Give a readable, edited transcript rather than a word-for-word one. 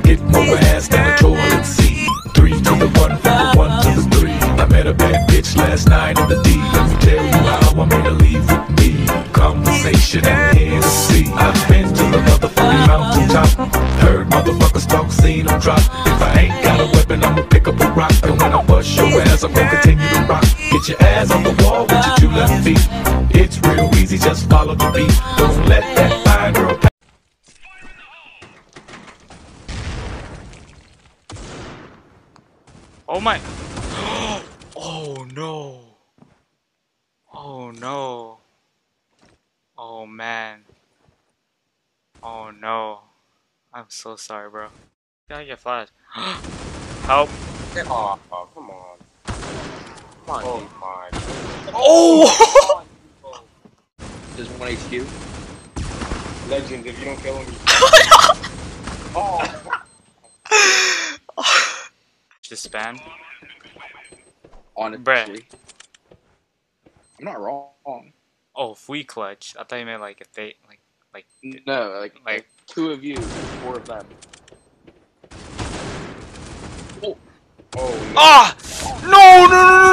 Get more ass than a toilet seat. 3 to the 1, from the 1 to the 3. I met a bad bitch last night in the D. Let me tell you how I made her leave with me. Conversation and Hennessy. I've been to the motherfucking mountaintop. Heard motherfuckers talk, seen them drop. If I ain't got a weapon, I'ma pick up a rock. And when I bust your ass, I'm gonna continue to rock. Get your ass on the wall with your 2 left feet. It's real easy, just follow the beat. Don't let that fine girl pass. Oh my. Oh no. Oh no. Oh man. Oh no. I'm so sorry, bro. Gotta get flashed. Help. Oh, come on. Come on, oh my. Oh! There's 1 HQ. Legend, if you don't kill him, you oh! Just spam. Honestly. Bruh. I'm not wrong. Oh, if we clutch. I thought you meant like if they like No, like 2 of you, 4 of them. Oh. Oh no. Ah! No, no, no, no,